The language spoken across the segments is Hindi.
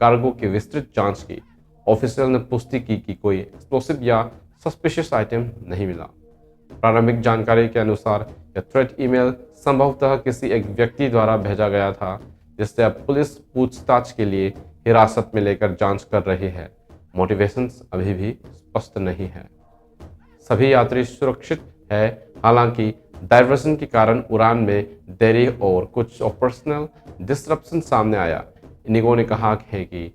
कार्गो की विस्तृत जांच की। ऑफिसर ने पुष्टि की कि कोई एक्सप्लोसिव या सस्पिशियस आइटम नहीं मिला। प्रारंभिक जानकारी के अनुसार यह थ्रेट ईमेल संभवतः किसी एक व्यक्ति द्वारा भेजा गया था, जिससे अब पुलिस पूछताछ के लिए हिरासत में लेकर जांच कर रही है। मोटिवेशंस अभी भी स्पष्ट नहीं है। सभी यात्री सुरक्षित है, हालांकि डायवर्सन के कारण उड़ान में देरी और कुछ ऑपरेशनल डिसरप्शन सामने आया। इंडिगो ने कहा है कि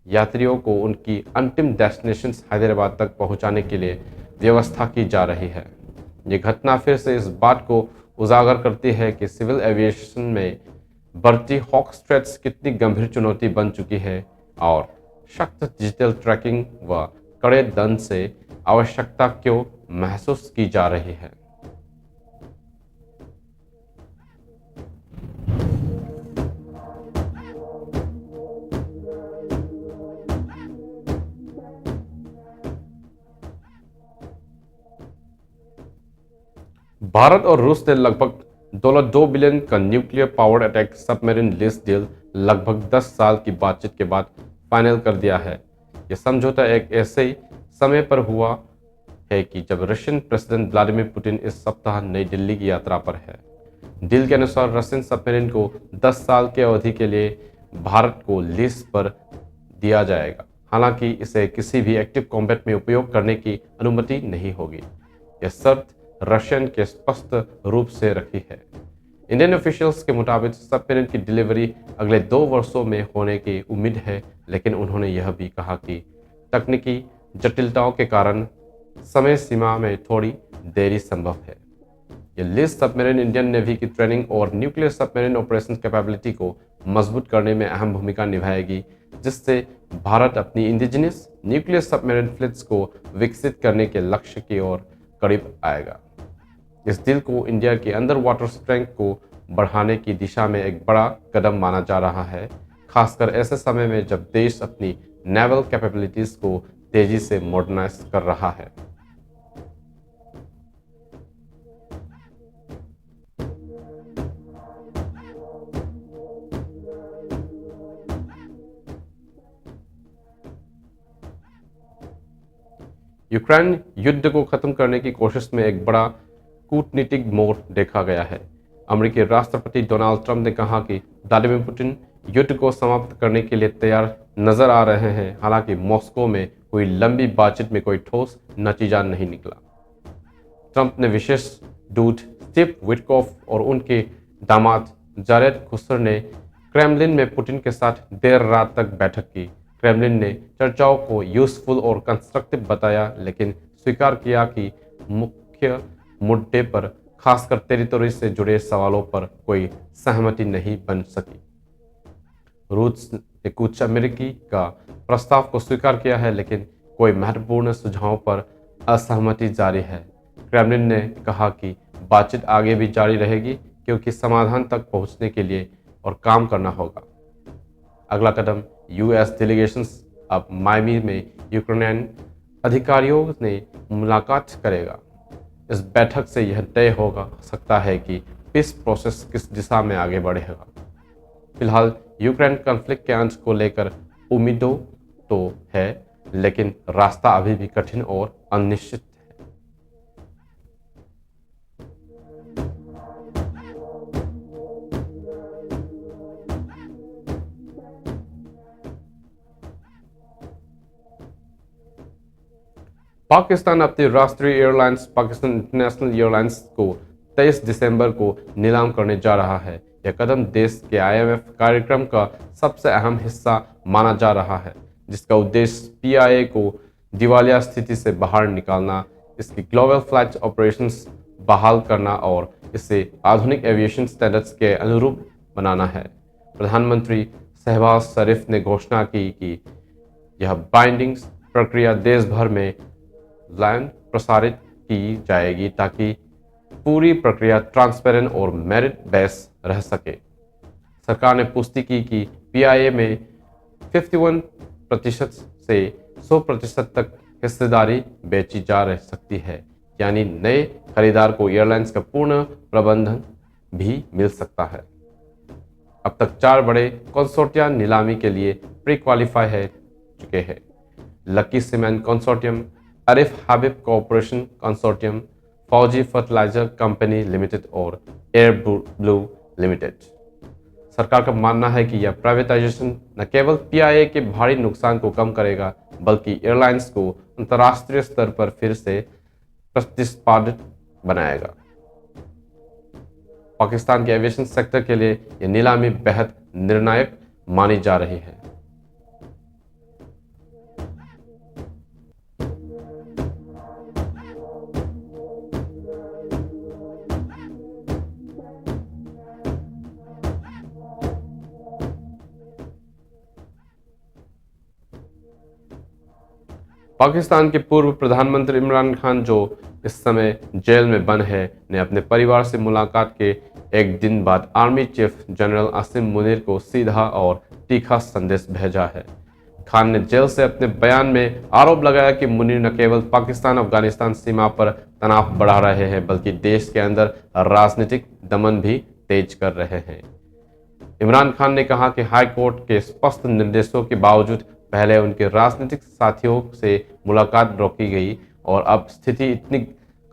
यात्रियों को उनकी अंतिम डेस्टिनेशन हैदराबाद तक पहुंचाने के लिए व्यवस्था की जा रही है। ये घटना फिर से इस बात को उजागर करती है कि सिविल एविएशन में बढ़ती हॉक थ्रेट्स कितनी गंभीर चुनौती बन चुकी है और सख्त डिजिटल ट्रैकिंग व कड़े दंड से आवश्यकता क्यों महसूस की जा रही है। भारत और रूस ने लगभग $2 बिलियन का nuclear powered attack submarine lease deal लगभग 10 साल की बातचीत के बाद फाइनल कर दिया है। यह समझौता एक ऐसे ही समय पर हुआ है कि जब रशियन प्रेसिडेंट व्लादिमीर पुतिन इस सप्ताह नई दिल्ली की यात्रा पर है। डील के अनुसार रशियन सबमरीन को 10 साल की अवधि के लिए भारत को लीज पर दिया जाएगा, हालांकि इसे किसी भी एक्टिव कॉम्बैट में उपयोग करने की अनुमति नहीं होगी। यह शर्त रशियन के स्पष्ट रूप से रखी है। इंडियन ऑफिशियल्स के मुताबिक सबमरीन की डिलीवरी अगले 2 वर्षों में होने की उम्मीद है, लेकिन उन्होंने यह भी कहा कि तकनीकी जटिलताओं के कारण समय सीमा में थोड़ी देरी संभव है। यह लीज सबमरीन इंडियन नेवी की ट्रेनिंग और न्यूक्लियर सबमरीन ऑपरेशन कैपेबिलिटी को मजबूत करने में अहम भूमिका निभाएगी, जिससे भारत अपनी इंडिजिनियस न्यूक्लियर सबमरीन फ्लीट्स को विकसित करने के लक्ष्य की ओर करीब आएगा। इस डील को इंडिया की अंडर वाटर स्ट्रेंथ को बढ़ाने की दिशा में एक बड़ा कदम माना जा रहा है, खासकर ऐसे समय में जब देश अपनी नेवल कैपेबिलिटीज को तेजी से मॉडर्नाइज कर रहा है। यूक्रेन युद्ध को खत्म करने की कोशिश में एक बड़ा कूटनीतिक मोड़ देखा गया है। अमेरिकी राष्ट्रपति डोनाल्ड ट्रंप ने कहा कि व्लादिमीर पुतिन युद्ध को समाप्त करने के लिए तैयार नजर आ रहे हैं, हालांकि मॉस्को में हुई लंबी बातचीत में कोई ठोस नतीजा नहीं निकला। ट्रंप ने विशेष दूत स्टीव विटकॉफ और उनके दामाद जारेड कुशनर ने क्रेमलिन में पुतिन के साथ देर रात तक बैठक की। क्रेमलिन ने चर्चाओं को यूजफुल और कंस्ट्रक्टिव बताया, लेकिन स्वीकार किया कि मुख्य मुद्दे पर, खासकर टेरिटरी से जुड़े सवालों पर कोई सहमति नहीं बन सकी। रूस ने कुछ अमेरिकी का प्रस्ताव को स्वीकार किया है, लेकिन कोई महत्वपूर्ण सुझावों पर असहमति जारी है। क्रेमलिन ने कहा कि बातचीत आगे भी जारी रहेगी, क्योंकि समाधान तक पहुंचने के लिए और काम करना होगा। अगला कदम यूएस डेलीगेशंस अब मायमी में यूक्रेनियन अधिकारियों ने मुलाकात करेगा। इस बैठक से यह तय हो सकता है कि पीस प्रोसेस किस दिशा में आगे बढ़ेगा। फिलहाल यूक्रेन कॉन्फ्लिक्ट के अंत को लेकर उम्मीदों तो है, लेकिन रास्ता अभी भी कठिन और अनिश्चित है। पाकिस्तान अपनी राष्ट्रीय एयरलाइंस पाकिस्तान इंटरनेशनल एयरलाइंस को 23 दिसंबर को नीलाम करने जा रहा है। यह कदम देश के IMF कार्यक्रम का सबसे अहम हिस्सा माना जा रहा है, जिसका उद्देश्य PIA को दिवालिया स्थिति से बाहर निकालना, इसकी ग्लोबल फ्लाइट ऑपरेशंस बहाल करना और इसे आधुनिक एविएशन स्टैंडर्ड्स के अनुरूप बनाना है। प्रधानमंत्री शहबाज शरीफ ने घोषणा की कि यह बाइंडिंग प्रक्रिया देश भर में लाइन प्रसारित की जाएगी, ताकि पूरी प्रक्रिया ट्रांसपेरेंट और मेरिट बेस रह सके। सरकार ने पुष्टि की कि PIA में 51% से 100% तक हिस्सेदारी बेची जा रह सकती है, यानी नए खरीदार को एयरलाइंस का पूर्ण प्रबंधन भी मिल सकता है। अब तक 4 बड़े कंसोर्टिया नीलामी के लिए प्री क्वालिफाई है चुके हैं। लकी सीमेंट कंसोर्टियम, अरिफ हबीब कॉरपोरेशन कंसोर्टियम, फौजी फर्टिलाइजर कंपनी लिमिटेड और एयर ब्लू लिमिटेड। सरकार का मानना है कि यह प्राइवेटाइजेशन न केवल पीआईए के भारी नुकसान को कम करेगा बल्कि एयरलाइंस को अंतर्राष्ट्रीय स्तर पर फिर से प्रतिस्पर्धी बनाएगा। पाकिस्तान के एविएशन सेक्टर के लिए यह नीलामी बेहद निर्णायक मानी जा रही है। पाकिस्तान के पूर्व प्रधानमंत्री इमरान खान, जो इस समय जेल में बंद है, ने अपने परिवार से मुलाकात के एक दिन बाद army chief general Asim Munir को सीधा और तीखा संदेश भेजा है। खान ने जेल से अपने बयान में आरोप लगाया कि मुनीर न केवल पाकिस्तान अफगानिस्तान सीमा पर तनाव बढ़ा रहे हैं बल्कि देश के अंदर राजनीतिक दमन भी तेज कर रहे हैं। इमरान खान ने कहा कि हाई कोर्ट के स्पष्ट निर्देशों के बावजूद पहले उनके राजनीतिक साथियों से मुलाकात रोकी गई और अब स्थिति इतनी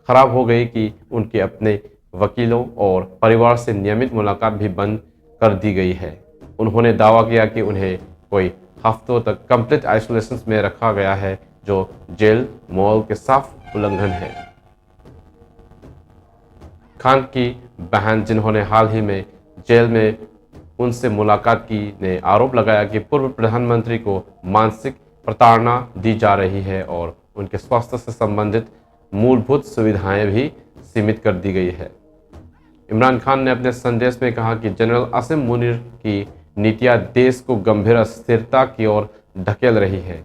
खराब हो गई कि उनके अपने वकीलों और परिवार से नियमित मुलाकात भी बंद कर दी गई है। उन्होंने दावा किया कि उन्हें कोई हफ्तों तक कंप्लीट आइसोलेशन में रखा गया है, जो जेल मॉल के साफ उल्लंघन है। खान की बहन, जिन्होंने हाल ही में जेल में उनसे मुलाकात की, ने आरोप लगाया कि पूर्व प्रधानमंत्री को मानसिक प्रताड़ना दी जा रही है और उनके स्वास्थ्य से संबंधित मूलभूत सुविधाएं भी सीमित कर दी गई है। इमरान खान ने अपने संदेश में कहा कि जनरल आसिम मुनीर की नीतियां देश को गंभीर अस्थिरता की ओर धकेल रही है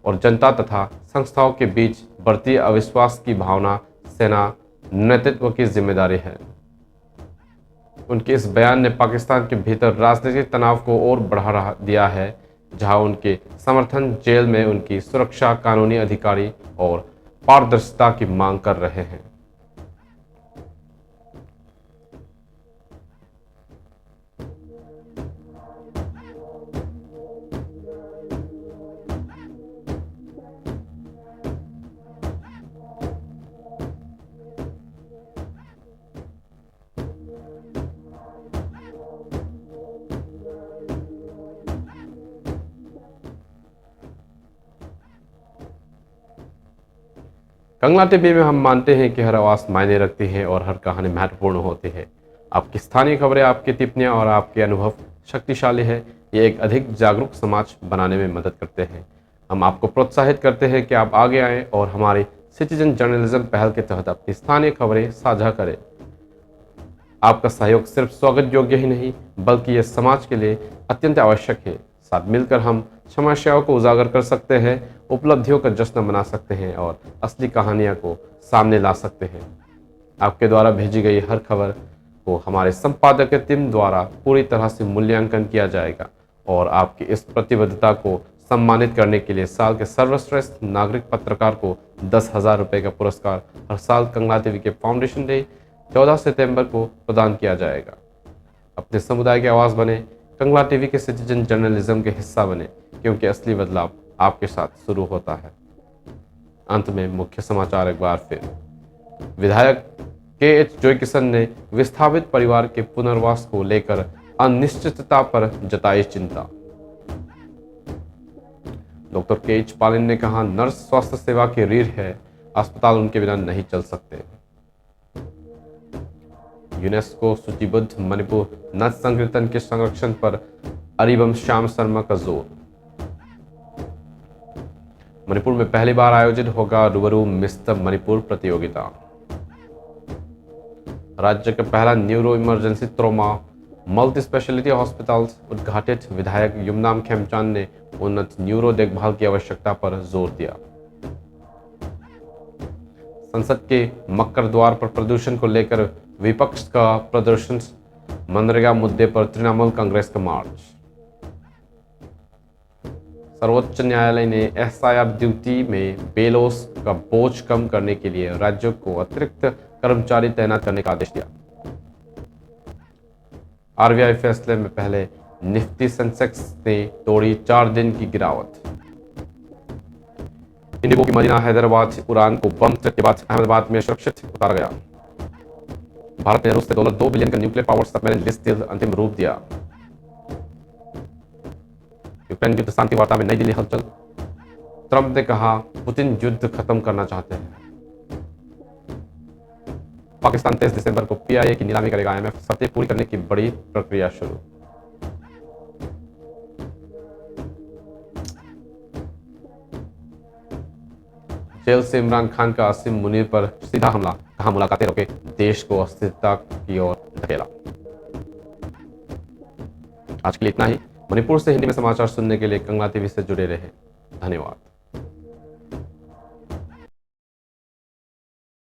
और जनता तथा संस्थाओं के बीच बढ़ती अविश्वास की भावना सेना नेतृत्व की जिम्मेदारी है। उनके इस बयान ने पाकिस्तान के भीतर राजनीतिक तनाव को और बढ़ा दिया है, जहां उनके समर्थन जेल में उनकी सुरक्षा, कानूनी अधिकारी और पारदर्शिता की मांग कर रहे हैं। कंगला टीवी में हम मानते हैं कि हर आवाज़ मायने रखती है और हर कहानी महत्वपूर्ण होती है। आपकी स्थानीय खबरें, आपकी टिप्पणियां और आपके अनुभव शक्तिशाली है। ये एक अधिक जागरूक समाज बनाने में मदद करते हैं। हम आपको प्रोत्साहित करते हैं कि आप आगे आएं और हमारी सिटीजन जर्नलिज्म पहल के तहत अपनी स्थानीय खबरें साझा करें। आपका सहयोग सिर्फ स्वागत योग्य ही नहीं बल्कि यह समाज के लिए अत्यंत आवश्यक है। साथ मिलकर हम समस्याओं को उजागर कर सकते हैं, उपलब्धियों का जश्न मना सकते हैं और असली कहानियां को सामने ला सकते हैं। आपके द्वारा भेजी गई हर खबर को हमारे संपादकीय टीम द्वारा पूरी तरह से मूल्यांकन किया जाएगा और आपकी इस प्रतिबद्धता को सम्मानित करने के लिए साल के सर्वश्रेष्ठ नागरिक पत्रकार को 10,000 रुपये का पुरस्कार हर साल कंगला टीवी के फाउंडेशन डे 14 सितंबर को प्रदान किया जाएगा। अपने समुदाय की आवाज़ बने, कंगला टीवी के सिटीजन जर्नलिज्म के हिस्सा बने, क्योंकि असली बदलाव आपके साथ शुरू होता है। अंत में मुख्य समाचार एक बार फिर। विधायक KH जोय किशन ने विस्थापित परिवार के पुनर्वास को लेकर अनिश्चितता पर जताई चिंता। डॉक्टर KH पालिन ने कहा, नर्स स्वास्थ्य सेवा की रीढ़ है, अस्पताल उनके बिना नहीं चल सकते। यूनेस्को सूचीबद्ध मणिपुर नृत्य संकीर्तन के संरक्षण पर अरिबम श्याम शर्मा का जोर। मणिपुर में पहली बार आयोजित होगा रूबरू मिस्टर मणिपुर प्रतियोगिता। राज्य का पहला neuro emergency trauma multi speciality hospital उद्घाटित। विधायक युमनाम खेमचांद ने उन्नत न्यूरो देखभाल की आवश्यकता पर जोर दिया। संसद के मकर द्वार पर प्रदूषण को लेकर विपक्ष का प्रदर्शन। मनरेगा मुद्दे पर तृणमूल कांग्रेस का मार्च। सर्वोच्च न्यायालय ने SIR ड्यूटी में बेलोस का बोझ कम करने के लिए राज्यों को अतिरिक्त कर्मचारी तैनात करने का आदेश दिया। RBI फैसले में पहले निफ्टी सेंसेक्स ने तोड़ी 4 दिन की गिरावट। इंडिगो की मदीना हैदराबाद उड़ान को बम के बाद अहमदाबाद में सुरक्षित उतारा गया। भारत ने रूस से $2 बिलियन का nuclear power submarine list deal अंतिम रूप दिया। यूक्रेन युद्ध शांति वार्ता में नई दिल्ली हलचल। ट्रंप ने कहा पुतिन युद्ध खत्म करना चाहते हैं। पाकिस्तान 23 दिसंबर को पीआईए की नीलामी करेगा। आईएमएफ शर्तें पूरी करने की बड़ी प्रक्रिया शुरू। जेल से इमरान खान का आसिम मुनीर पर सीधा हमला, कहा मुलाकातें रोके, देश को अस्थिरता की ओर धकेला। आज के लिए इतना ही। मणिपुर से हिंदी में समाचार सुनने के लिए कंगना टीवी से जुड़े रहे। धन्यवाद।